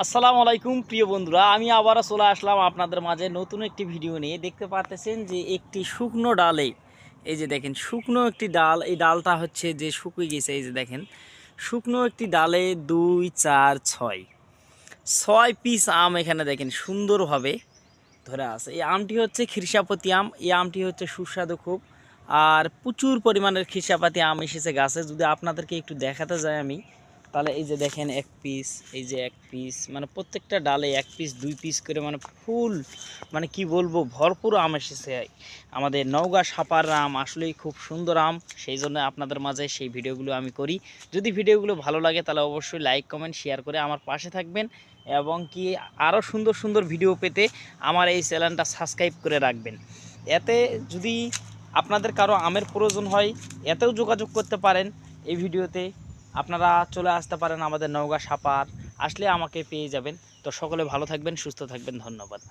আসসালামু আলাইকুম প্রিয় বন্ধুরা, আমি আবারও চলে আসলাম আপনাদের মাঝে নতুন একটি ভিডিও নিয়ে। দেখতে পাচ্ছেন যে একটি শুকনো ডালে, এই যে দেখেন শুকনো একটি ডাল, এই ডালটা হচ্ছে যে শুকিয়ে গেছে। এই যে দেখেন শুকনো একটি ডালে 2 4 6 পিস আম এখানে দেখেন সুন্দরভাবে ধরে আছে। এই আমটি হচ্ছে খিরসাপতি আম। এই আমটি হচ্ছে সুস্বাদু খুব, আর প্রচুর পরিমাণের খিরসাপাতি আম এসেছে গাছে। যদি আপনাদেরকে একটু দেখাতে যাই আমি, তাহলে এই যে দেখেন এক পিস, এই যে এক পিস, মানে প্রত্যেকটা ডালে এক পিস 2 পিস করে, মানে ফুল, মানে কি বলবো, ভরপুর আম এসেছে। আমাদের নওগাঁ সাপার আম আসলেই খুব সুন্দর আম, সেই জন্য আপনাদের মাঝে সেই ভিডিওগুলো আমি করি। যদি ভিডিওগুলো ভালো লাগে তাহলে অবশ্যই লাইক কমেন্ট শেয়ার করে আমার পাশে থাকবেন, এবং কি আরও সুন্দর সুন্দর ভিডিও পেতে আমার এই চ্যানেলটা সাবস্ক্রাইব করে রাখবেন। এতে যদি আপনাদের কারো আমের প্রয়োজন হয়, এতেও যোগাযোগ করতে পারেন। এই ভিডিওতে আপনারা চলে আসতে পারেন আমাদের নওগাঁ সাপার, আসলে আমাকে পেয়ে যাবেন। তো সকলে ভালো থাকবেন, সুস্থ থাকবেন, ধন্যবাদ।